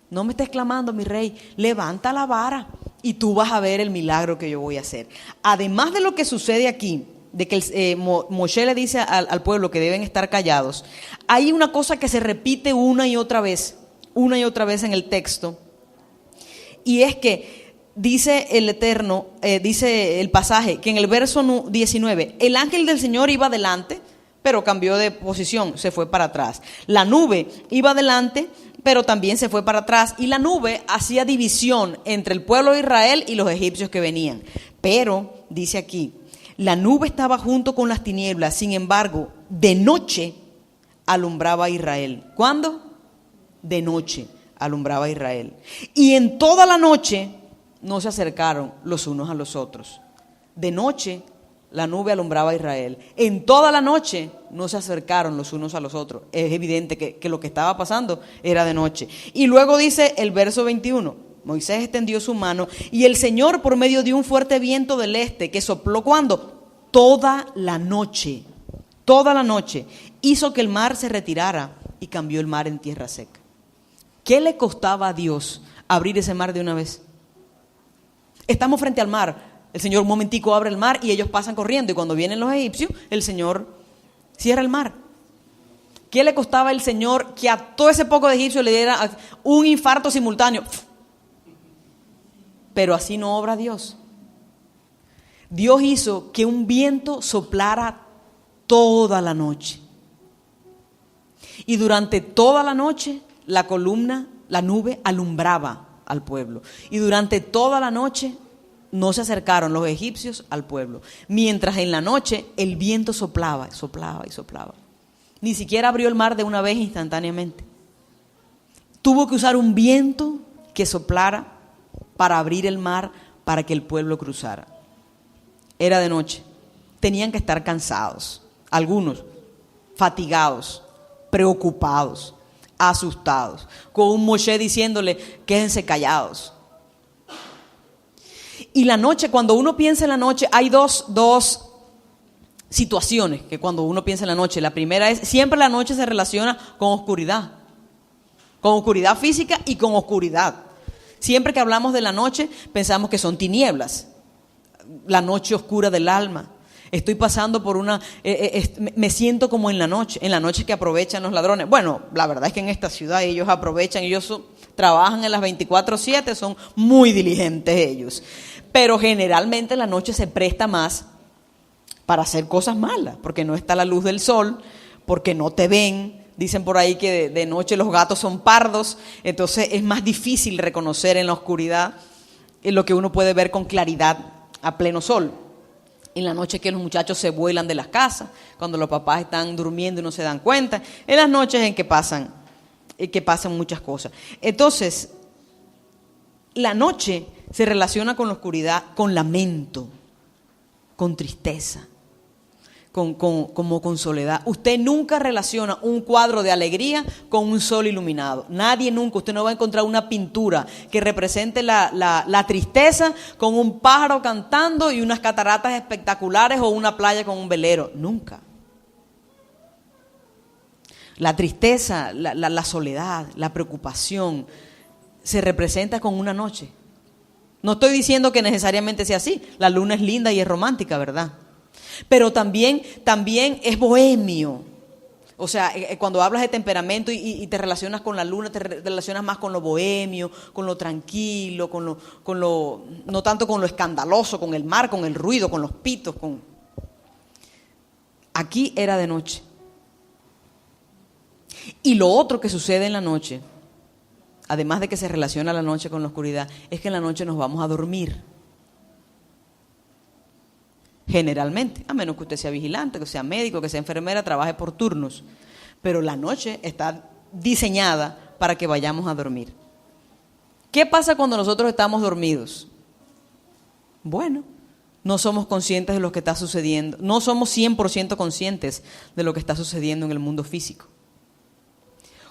no me estés clamando, mi rey, levanta la vara y tú vas a ver el milagro que yo voy a hacer. Además de lo que sucede aquí, de que Moshe le dice al pueblo que deben estar callados, hay una cosa que se repite una y otra vez en el texto, y es que dice el Eterno, dice el pasaje, que en el verso 19, el ángel del Señor iba adelante, pero cambió de posición, se fue para atrás. La nube iba adelante, pero también se fue para atrás. Y la nube hacía división entre el pueblo de Israel y los egipcios que venían. Pero, dice aquí, la nube estaba junto con las tinieblas. Sin embargo, de noche alumbraba a Israel. ¿Cuándo? De noche alumbraba a Israel. Y en toda la noche no se acercaron los unos a los otros. De noche la nube alumbraba a Israel. En toda la noche no se acercaron los unos a los otros. Es evidente que lo que estaba pasando era de noche. Y luego dice el verso 21. Moisés extendió su mano y el Señor, por medio de un fuerte viento del este que sopló, ¿cuándo? Toda la noche, hizo que el mar se retirara y cambió el mar en tierra seca. ¿Qué le costaba a Dios abrir ese mar de una vez? Estamos frente al mar. El Señor un momentico abre el mar y ellos pasan corriendo. Y cuando vienen los egipcios, el Señor cierra el mar. ¿Qué le costaba al Señor que a todo ese poco de egipcios le diera un infarto simultáneo? Pero así no obra Dios. Dios hizo que un viento soplara toda la noche. Y durante toda la noche la columna, la nube alumbraba al pueblo. Y durante toda la noche no se acercaron los egipcios al pueblo. Mientras en la noche el viento soplaba, soplaba y soplaba. Ni siquiera abrió el mar de una vez instantáneamente. Tuvo que usar un viento que soplara para abrir el mar para que el pueblo cruzara. Era de noche. Tenían que estar cansados. Algunos fatigados, preocupados, asustados. Con un Moshe diciéndole, quédense callados. Y la noche, cuando uno piensa en la noche, hay dos situaciones que cuando uno piensa en la noche. La primera es, siempre la noche se relaciona con oscuridad física y con oscuridad. Siempre que hablamos de la noche, pensamos que son tinieblas, la noche oscura del alma. Estoy pasando por me siento como en la noche que aprovechan los ladrones. Bueno, la verdad es que en esta ciudad ellos aprovechan, trabajan en las 24/7, son muy diligentes ellos. Pero generalmente la noche se presta más para hacer cosas malas, porque no está la luz del sol, porque no te ven. Dicen por ahí que de noche los gatos son pardos, entonces es más difícil reconocer en la oscuridad lo que uno puede ver con claridad a pleno sol. En la noche que los muchachos se vuelan de las casas, cuando los papás están durmiendo y no se dan cuenta, en las noches en que pasan muchas cosas. Entonces, la noche se relaciona con la oscuridad, con lamento, con tristeza, como con soledad. Usted nunca relaciona un cuadro de alegría con un sol iluminado. Nadie nunca. Usted no va a encontrar una pintura que represente la tristeza con un pájaro cantando y unas cataratas espectaculares o una playa con un velero. Nunca. La tristeza, la soledad, la preocupación se representa con una noche. No estoy diciendo que necesariamente sea así. La luna es linda y es romántica, ¿verdad? Pero también es bohemio. O sea, cuando hablas de temperamento y te relacionas con la luna, te relacionas más con lo bohemio, con lo tranquilo, no tanto con lo escandaloso, con el mar, con el ruido, con los pitos. Aquí era de noche. Y lo otro que sucede en la noche, además de que se relaciona la noche con la oscuridad, es que en la noche nos vamos a dormir. Generalmente, a menos que usted sea vigilante, que sea médico, que sea enfermera, trabaje por turnos. Pero la noche está diseñada para que vayamos a dormir. ¿Qué pasa cuando nosotros estamos dormidos? Bueno, no somos conscientes de lo que está sucediendo. No somos 100% conscientes de lo que está sucediendo en el mundo físico.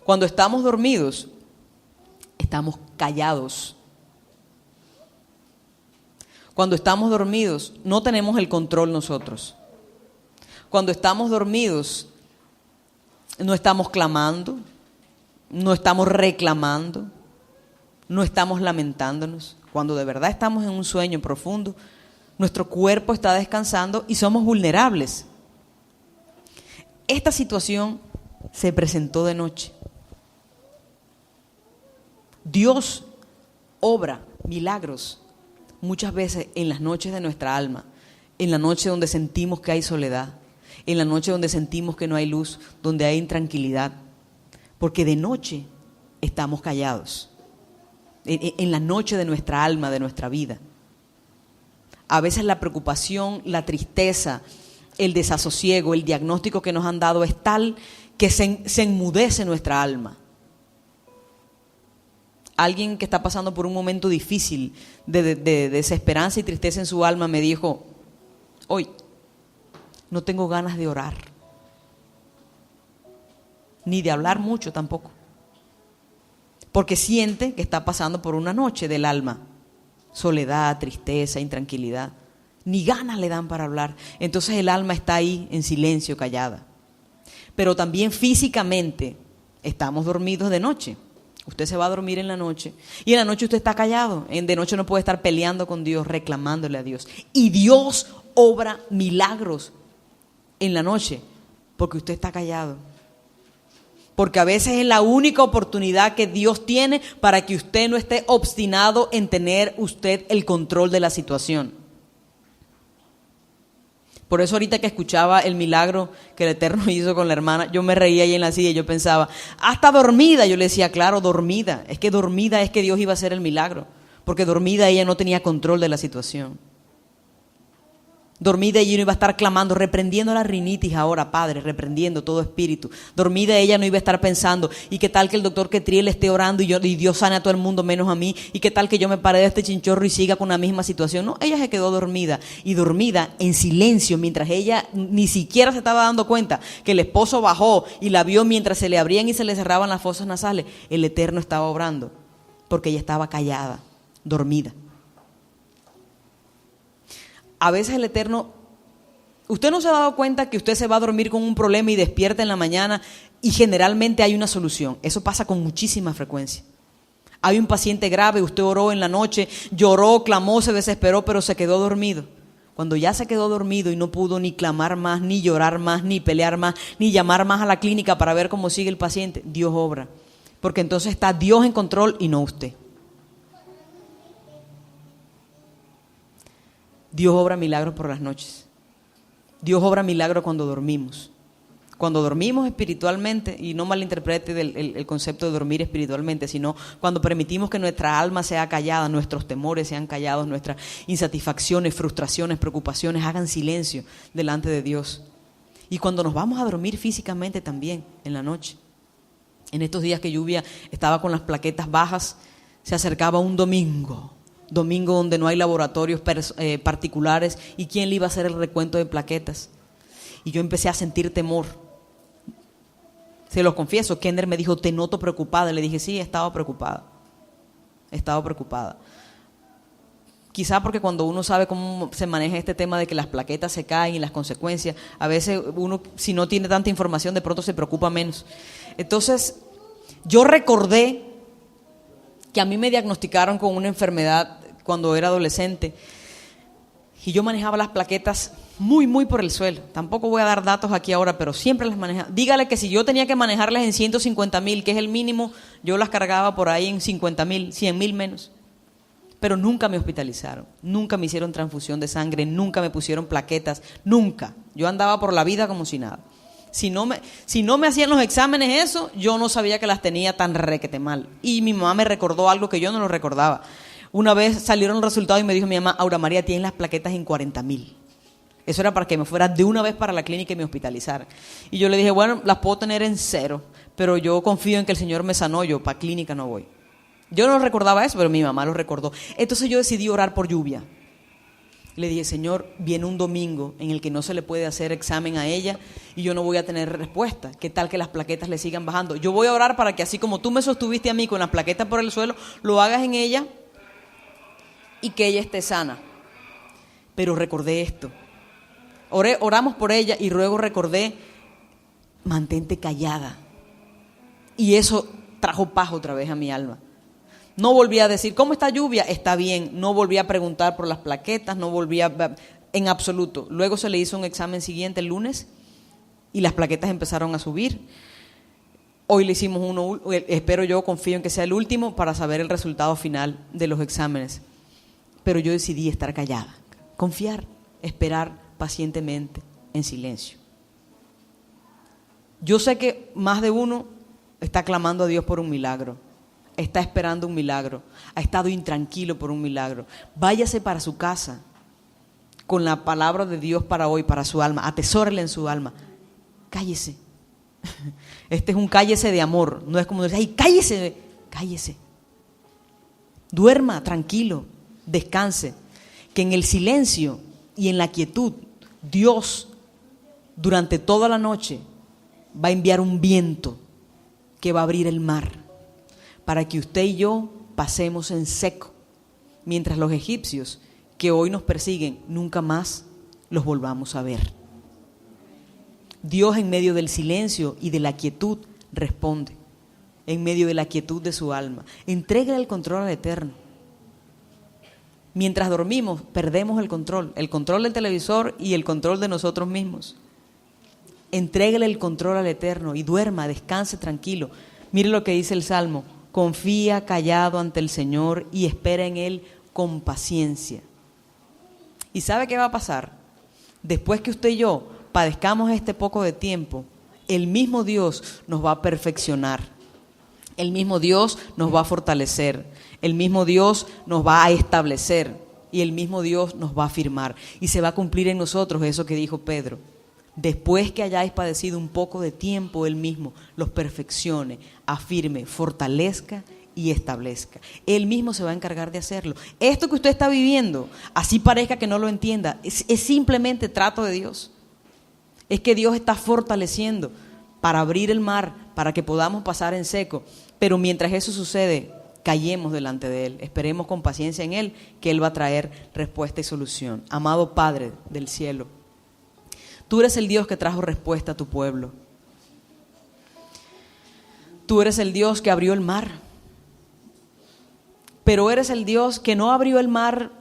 Cuando estamos dormidos, estamos callados. Cuando estamos dormidos, no tenemos el control nosotros. Cuando estamos dormidos, no estamos clamando, no estamos reclamando, no estamos lamentándonos. Cuando de verdad estamos en un sueño profundo, nuestro cuerpo está descansando y somos vulnerables. Esta situación se presentó de noche. Dios obra milagros muchas veces en las noches de nuestra alma, en la noche donde sentimos que hay soledad, en la noche donde sentimos que no hay luz, donde hay intranquilidad, porque de noche estamos callados, en la noche de nuestra alma, de nuestra vida. A veces la preocupación, la tristeza, el desasosiego, el diagnóstico que nos han dado es tal que se enmudece nuestra alma. Alguien que está pasando por un momento difícil de desesperanza y tristeza en su alma me dijo, hoy no tengo ganas de orar, ni de hablar mucho tampoco, porque siente que está pasando por una noche del alma, soledad, tristeza, intranquilidad, ni ganas le dan para hablar. Entonces el alma está ahí en silencio, callada. Pero también físicamente estamos dormidos de noche. Usted se va a dormir en la noche y en la noche usted está callado. De noche no puede estar peleando con Dios, reclamándole a Dios. Y Dios obra milagros en la noche porque usted está callado. Porque a veces es la única oportunidad que Dios tiene para que usted no esté obstinado en tener usted el control de la situación. Por eso ahorita que escuchaba el milagro que el Eterno hizo con la hermana, yo me reía ahí en la silla y yo pensaba, hasta dormida. Yo le decía, claro, dormida. Es que dormida es que Dios iba a hacer el milagro. Porque dormida ella no tenía control de la situación. Dormida ella no iba a estar clamando, reprendiendo la rinitis ahora, Padre, reprendiendo todo espíritu. Dormida ella no iba a estar pensando, ¿y qué tal que el doctor Ketriel esté orando y Dios sane a todo el mundo menos a mí? ¿Y qué tal que yo me pare de este chinchorro y siga con la misma situación? No, ella se quedó dormida. Y dormida en silencio, mientras ella ni siquiera se estaba dando cuenta que el esposo bajó y la vio mientras se le abrían y se le cerraban las fosas nasales. El Eterno estaba obrando, porque ella estaba callada, dormida. A veces el Eterno, usted no se ha dado cuenta que usted se va a dormir con un problema y despierta en la mañana y generalmente hay una solución. Eso pasa con muchísima frecuencia. Hay un paciente grave, usted oró en la noche, lloró, clamó, se desesperó, pero se quedó dormido. Cuando ya se quedó dormido y no pudo ni clamar más, ni llorar más, ni pelear más, ni llamar más a la clínica para ver cómo sigue el paciente, Dios obra. Porque entonces está Dios en control y no usted. Dios obra milagros por las noches. Dios obra milagros cuando dormimos. Cuando dormimos espiritualmente, y no malinterprete el concepto de dormir espiritualmente, sino cuando permitimos que nuestra alma sea callada, nuestros temores sean callados, nuestras insatisfacciones, frustraciones, preocupaciones hagan silencio delante de Dios. Y cuando nos vamos a dormir físicamente también, en la noche. En estos días que lluvia estaba con las plaquetas bajas, se acercaba un domingo donde no hay laboratorios particulares, y quién le iba a hacer el recuento de plaquetas. Y yo empecé a sentir temor. Se los confieso, Kender me dijo, te noto preocupada. Le dije, sí, he estado preocupada. Quizá porque cuando uno sabe cómo se maneja este tema de que las plaquetas se caen y las consecuencias, a veces uno, si no tiene tanta información, de pronto se preocupa menos. Entonces, yo recordé que a mí me diagnosticaron con una enfermedad cuando era adolescente, y yo manejaba las plaquetas muy, muy por el suelo. Tampoco voy a dar datos aquí ahora, pero siempre las manejaba. Dígale que si yo tenía que manejarlas en 150,000, que es el mínimo, yo las cargaba por ahí en 50,000, 100,000 menos. Pero nunca me hospitalizaron, nunca me hicieron transfusión de sangre, nunca me pusieron plaquetas, nunca. Yo andaba por la vida como si nada. Si no me hacían los exámenes eso, yo no sabía que las tenía tan requete mal. Y mi mamá me recordó algo que yo no lo recordaba. Una vez salieron los resultados y me dijo mi mamá, Aura María, tienes las plaquetas en 40,000. Eso era para que me fuera de una vez para la clínica y me hospitalizara. Y yo le dije, bueno, las puedo tener en 0, pero yo confío en que el Señor me sanó, yo para clínica no voy. Yo no recordaba eso, pero mi mamá lo recordó. Entonces yo decidí orar por lluvia. Le dije, Señor, viene un domingo en el que no se le puede hacer examen a ella y yo no voy a tener respuesta. ¿Qué tal que las plaquetas le sigan bajando? Yo voy a orar para que así como tú me sostuviste a mí con las plaquetas por el suelo, lo hagas en ella y que ella esté sana. Pero recordé esto. Oramos por ella y luego recordé, mantente callada. Y eso trajo paz otra vez a mi alma. No volví a decir, ¿cómo está lluvia? Está bien. No volví a preguntar por las plaquetas, no volví en absoluto. Luego se le hizo un examen siguiente el lunes y las plaquetas empezaron a subir. Hoy le hicimos uno, espero yo, confío en que sea el último para saber el resultado final de los exámenes. Pero yo decidí estar callada, confiar, esperar pacientemente, en silencio. Yo sé que más de uno está clamando a Dios por un milagro, está esperando un milagro, ha estado intranquilo por un milagro. Váyase para su casa con la palabra de Dios para hoy, para su alma, atesórela en su alma. Cállese. Este es un cállese de amor, no es como decir, ay, cállese, cállese. Duerma tranquilo, descanse, que en el silencio y en la quietud, Dios durante toda la noche va a enviar un viento que va a abrir el mar para que usted y yo pasemos en seco, mientras los egipcios que hoy nos persiguen nunca más los volvamos a ver. Dios en medio del silencio y de la quietud responde, en medio de la quietud de su alma. Entrégale el control al Eterno. Mientras dormimos, perdemos el control del televisor y el control de nosotros mismos. Entrégale el control al Eterno y duerma, descanse tranquilo. Mire lo que dice el Salmo, confía callado ante el Señor y espera en Él con paciencia. ¿Y sabe qué va a pasar? Después que usted y yo padezcamos este poco de tiempo, el mismo Dios nos va a perfeccionar. El mismo Dios nos va a fortalecer, el mismo Dios nos va a establecer y el mismo Dios nos va a afirmar. Y se va a cumplir en nosotros eso que dijo Pedro. Después que hayáis padecido un poco de tiempo, Él mismo los perfeccione, afirme, fortalezca y establezca. Él mismo se va a encargar de hacerlo. Esto que usted está viviendo, así parezca que no lo entienda, es simplemente trato de Dios. Es que Dios está fortaleciendo para abrir el mar, para que podamos pasar en seco. Pero mientras eso sucede, callemos delante de Él, esperemos con paciencia en Él, que Él va a traer respuesta y solución. Amado Padre del cielo, tú eres el Dios que trajo respuesta a tu pueblo. Tú eres el Dios que abrió el mar, pero eres el Dios que no abrió el mar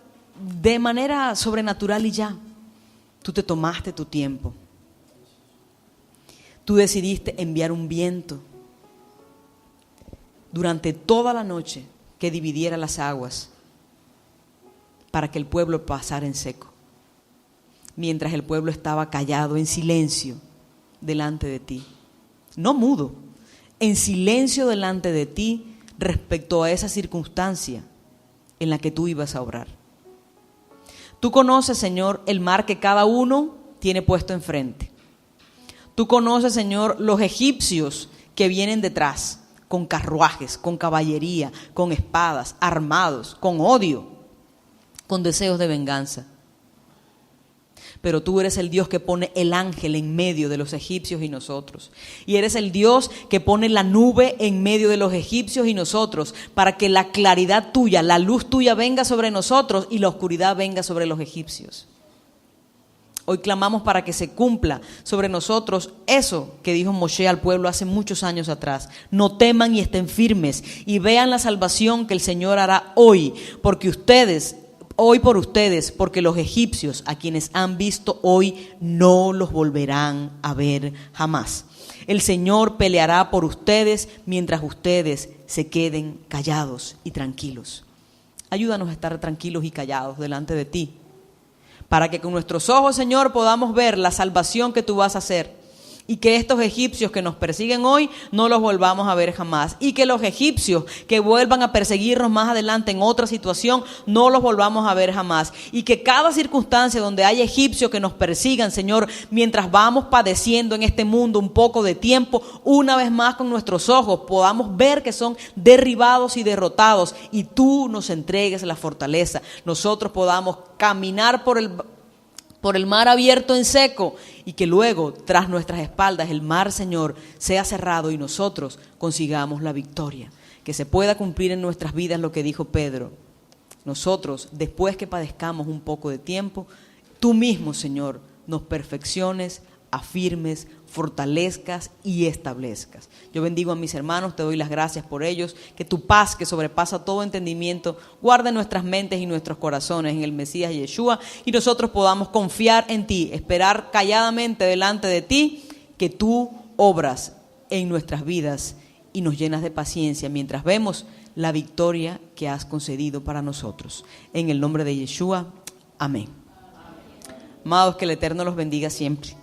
de manera sobrenatural y ya. Tú te tomaste tu tiempo. Tú decidiste enviar un viento durante toda la noche que dividiera las aguas para que el pueblo pasara en seco, mientras el pueblo estaba callado, en silencio, delante de ti. No mudo, en silencio delante de ti respecto a esa circunstancia en la que tú ibas a obrar. Tú conoces, Señor, el mar que cada uno tiene puesto enfrente. Tú conoces, Señor, los egipcios que vienen detrás, con carruajes, con caballería, con espadas, armados, con odio, con deseos de venganza. Pero tú eres el Dios que pone el ángel en medio de los egipcios y nosotros. Y eres el Dios que pone la nube en medio de los egipcios y nosotros, para que la claridad tuya, la luz tuya venga sobre nosotros y la oscuridad venga sobre los egipcios. Hoy clamamos para que se cumpla sobre nosotros eso que dijo Moshe al pueblo hace muchos años atrás. No teman y estén firmes y vean la salvación que el Señor hará hoy, porque ustedes hoy por ustedes, porque los egipcios a quienes han visto hoy no los volverán a ver jamás. El Señor peleará por ustedes mientras ustedes se queden callados y tranquilos. Ayúdanos a estar tranquilos y callados delante de ti, para que con nuestros ojos, Señor, podamos ver la salvación que tú vas a hacer. Y que estos egipcios que nos persiguen hoy no los volvamos a ver jamás. Y que los egipcios que vuelvan a perseguirnos más adelante en otra situación no los volvamos a ver jamás. Y que cada circunstancia donde haya egipcios que nos persigan, Señor, mientras vamos padeciendo en este mundo un poco de tiempo, una vez más con nuestros ojos podamos ver que son derribados y derrotados. Y tú nos entregues la fortaleza. Nosotros podamos caminar por el mar abierto en seco, y que luego, tras nuestras espaldas, el mar, Señor, sea cerrado y nosotros consigamos la victoria. Que se pueda cumplir en nuestras vidas lo que dijo Pedro. Nosotros, después que padezcamos un poco de tiempo, tú mismo, Señor, nos perfecciones, afirmes, fortalezcas y establezcas. Yo bendigo a mis hermanos, te doy las gracias por ellos, que tu paz que sobrepasa todo entendimiento guarde nuestras mentes y nuestros corazones en el Mesías Yeshua, y nosotros podamos confiar en ti, esperar calladamente delante de ti, que tú obras en nuestras vidas y nos llenas de paciencia mientras vemos la victoria que has concedido para nosotros. En el nombre de Yeshua, amén. Amados, que el Eterno los bendiga siempre.